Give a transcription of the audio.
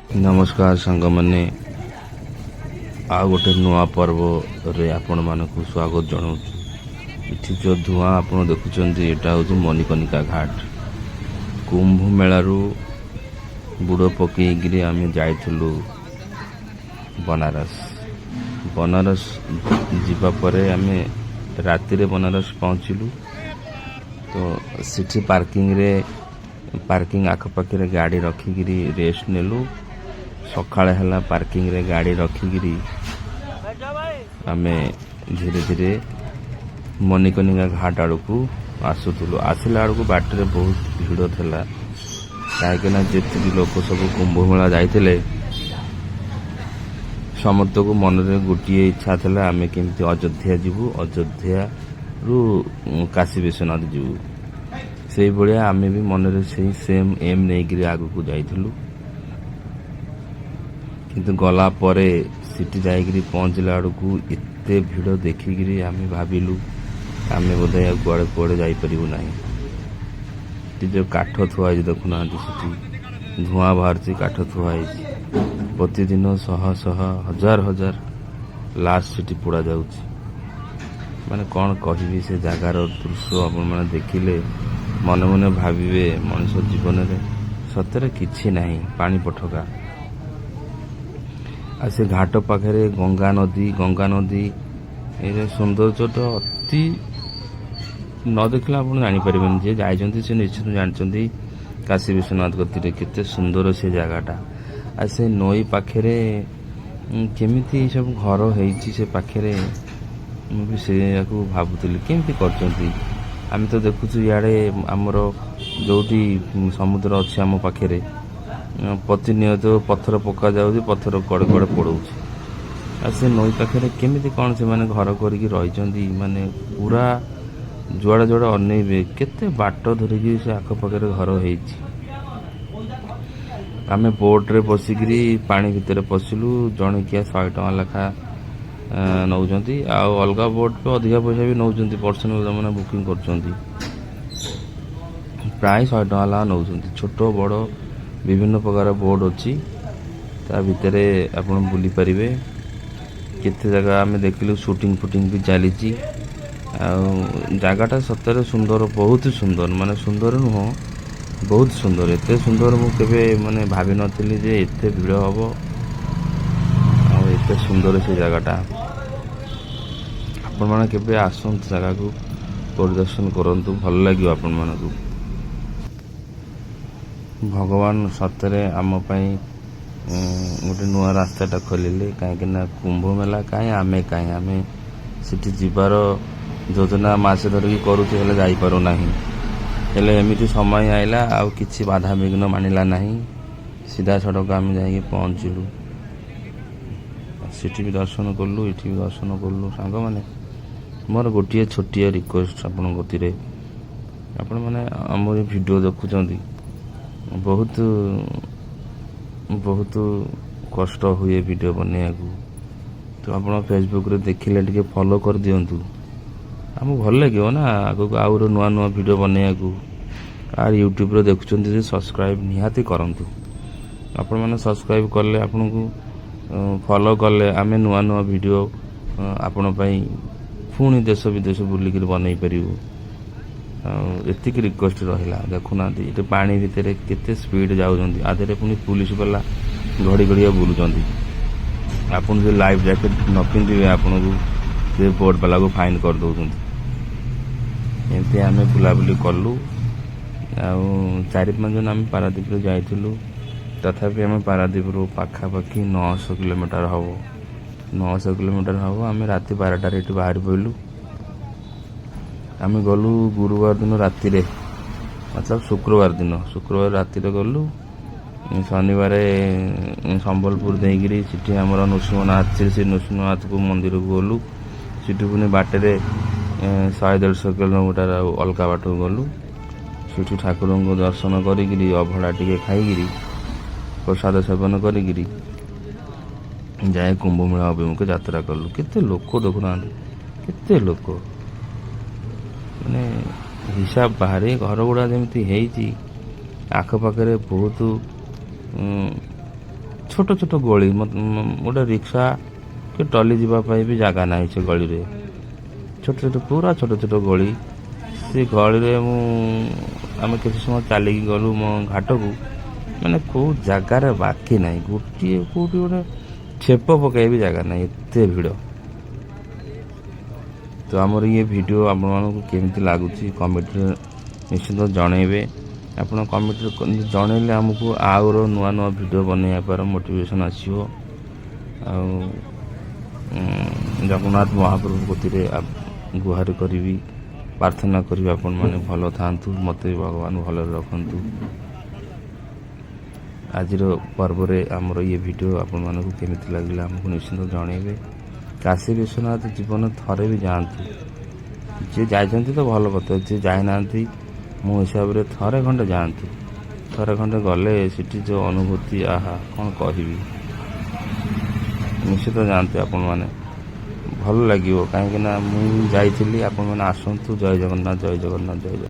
नमस्कार सांग मैंने आ गोटे नुआ पर्व रे आपण मानक स्वागत जनाऊँ। इठी जो धुआं आप देखुं यहाँ हूँ मणिकर्णिका घाट। कुंभ मेलू बुड़ पकईकि आम जाइलु बनारस। बनारस जावापर आम राति बनारस पहुँचलु। तो सिटी पार्किंग आखपाखे गाड़ी रखिकी रेस्ट नेलु। सकाଳେ ହେଲା पार्किंग रे गाड़ी रखिकी आमे धीरे धीरे मणिकर्णिका घाट आड़ को आसुलु। आसला आड़ को बाटर बहुत भीड़ था कहीं जी लोक सब कुंभ मेला जाते समस्त को मन में गोटे इच्छा था आम केमती अयोध्या जीवु, अयोध्या रु काशी विश्वनाथ जीवु। से भाया आम भी मन में सेम एम नहीं आग को जाइलु। किंतु गला परे सिटी जाइकरी पहुँचला आड़ को एते भीड़ देखिकी आम भाविलु आम बोधे कुआड़े कुआड़े जापरू ना। जो काठ थुआई देखुना सिटी धुआं बाहर काठ थुआई प्रतिदिन शह शह हजार हजार लाश सिटी पोड़ा जाउछि। माने कौन कहि से जगार दृश्य आपण मैंने देखिले मन मन भाविबे मनुष्य जीवन में सतरे किछि नहीं पानी पठका। आ से घाट पाखे गंगा नदी ये सौंदर्य तो अति न देखला आप जापर जे जाइछन्ति से निश्चित जानते काशी विश्वनाथ गति केते सुंदर से जगटा। आ से नई पाखे केमिति सब घर होइछि से पाखे मुझे से भावुली केमती करछन्ति। आम तो देखुछु इे आमर जो समुद्र अच्छे आम पाखे प्रतिनियत पत्थर पका जाऊँगी पत्थर कड़े कड़े पड़ोछि। आ से नई पाखे केमिति कौन से माने घर करके रही माने पूरा जुआड़े जुआड़े अनेबे केते बाट धरिकी से आखपाखे घर होइछि। आमे बोट रे बसिकी पानी भितर पशिलु। जड़े किया 100 टका लेखा नौजंती आ अलगा बोट पे अधिका पैसा भी नौजंती पर्सनल जो मैंने बुकिंग करछंती प्राय 100 टका ला नौजंती। छोट बड़ विभिन्न प्रकार बोर्ड अच्छी ता भितर आपण बुली पारिबे। केते जगह आमे देखिलु शूटिंग फुटिंग भी चली जगटा सतरे सुंदर बहुत सुंदर माने सुंदर नुह बहुत सुंदर एते सुंदर मु केबे माने भाभी नथिली जे एते भीड़ हबो आ एते सुंदर से जगटा। आपण माने केबे आसंत जगह को परिदर्शन करंतु भल लागियो आपण माने को। भगवान सतरे आम गोटे नुआ रास्ताटा खोलिले कहीं कुंभ मेला कहीं आमे सिटी जीवार योजना मासे धरिकी करुचे हेले जाइपारू नाही। हेले एमिति समय आइला आउ किछि बाधा विघ्न मानिला नाही। सीधा सड़क आम जाइए पहुँचलु। सिटी भी दर्शन कलु इठी भी दर्शन कलु। सांग माने मोर गोटे छोटिया रिक्वेस्ट आपण गति आपण माने आमर वीडियो देखुचंती बहुत बहुत कष्ट हुए वीडियो बनने को। तो आप फेसबुक रे देखिले टिके फॉलो कर दियंतु आम भल लगे ना आगो आउर नुआ नुआ वीडियो बनने को। आर यूट्यूब रे देखुचंती जे सब्सक्राइब निहाती करंतु। आपण माने सब्सक्राइब करले आपन को फॉलो करले आमे नुआ नुआ वीडियो आपण पई पुणी देश विदेश बुलिक बनई पारिबु। एतिक रिक्वेस्ट रहा देखुना ये पानी भितर केते स्पीड जाऊँगी आधे पुणी पुलिस वाला घड़ी घड़िया बुलूँ। आपन जो लाइफ जैकेट न पिंधे आपन को से बोर्ड वाला को फाइन कर दौरान। एमती आम बुलाबुली कलु। 4-5 जन आम पारादीप जाइलु। तथापि आम पारादीप पाखापाखि 900 किलोमीटर हम 900 किलोमीटर हम आम राति 12टार ये बाहर पड़लु। आम गलु गुरुवार दिन राति रे मतलब शुक्रवार राति रे गलु। शनिवार संबलपुर देगी सिटी आमर नृसिंहनाथ श्री नृसिंहनाथ को मंदिर को गलु। सिटी पुणी बाटे 100-150 किलोमीटर अलग बाट को गलु। सिटी ठाकुर को दर्शन करी अभड़ा टिके खाई प्रसाद सेवन करी जाए कुंभ मेला अभिमुखे यात्रा कलु। केते लोक देखुना केते लोक माने हिसाब बाहर घर गुड़ा जमी आखपाखे बहुत ଛୋଟ ଛୋଟ ଗଳି ଗୋଟେ ରିକ୍ସା କି ଟଲି ଯିବା ପାଇଁ ବି ଜାଗା ନାହିଁ ସେ ଗଳିରେ। ଛୋଟ ଛୋଟ ପୁରା ଛୋଟ ଛୋଟ ଗଳି। ସେ ଗଳିରେ ଆମେ କିଛି ସମୟ ଚାଲିକି ଗଲୁ ମୋ ଘାଟକୁ, ମାନେ କେଉଁ ଜାଗାରେ ବାକି ନାହିଁ, ଗୋଟିଏ କେଉଁଠି ଗୋଟେ ଛେପ ପକାଇ ବି ଜାଗା ନାହିଁ, ଏତେ ଭିଡ଼। ତ ଆମର ଇଏ ଭିଡ଼ିଓ ଆପଣମାନଙ୍କୁ କେମିତି ଲାଗୁଛି କମେଣ୍ଟରେ ନିଶ୍ଚିନ୍ତ ଜଣାଇବେ। ଆପଣ କମେଣ୍ଟରେ ଜଣାଇଲେ ଆମକୁ ଆହୁରି ନୂଆ ନୂଆ ଭିଡ଼ିଓ ବନେଇବା ପାଇଁ ମୋଟିଭେସନ୍ ଆସିବ। ଆଉ ଜଗନ୍ନାଥ ମହାପ୍ରଭୁ କତିରେ ଗୁହାରି କରିବି, ପ୍ରାର୍ଥନା କରିବି ଆପଣମାନେ ଭଲ ଥାଆନ୍ତୁ, ମୋତେ ବି ଭଗବାନ ଭଲରେ ରଖନ୍ତୁ। ଆଜିର ପର୍ବରେ ଆମର ଇଏ ଭିଡ଼ିଓ ଆପଣମାନଙ୍କୁ କେମିତି ଲାଗିଲା ଆମକୁ ନିଶ୍ଚିନ୍ତ ଜଣାଇବେ। କାଶୀ ବିଶ୍ୱନାଥ ଜୀବନ ଥରେ ବି ଯାଆନ୍ତୁ। ଯିଏ ଯାଇଛନ୍ତି ତ ଭଲ କଥା, ଯିଏ ଯାଇନାହାନ୍ତି ମୋ ହିସାବରେ ଥରେ ଖଣ୍ଡେ ଯାଆନ୍ତୁ। ଥରେ ଖଣ୍ଡେ ଗଲେ ସେଠି ଯେଉଁ ଅନୁଭୂତି, ଆହା କ'ଣ କହିବି। ନିଶ୍ଚିତ ଯାଆନ୍ତୁ ଆପଣମାନେ, ଭଲ ଲାଗିବ। କାହିଁକିନା ମୁଁ ଯାଇଥିଲି, ଆପଣମାନେ ଆସନ୍ତୁ। ଜୟ ଜଗନ୍ନାଥ, ଜୟ ଜଗନ୍ନାଥ, ଜୟ ଜଗନ୍ନାଥ।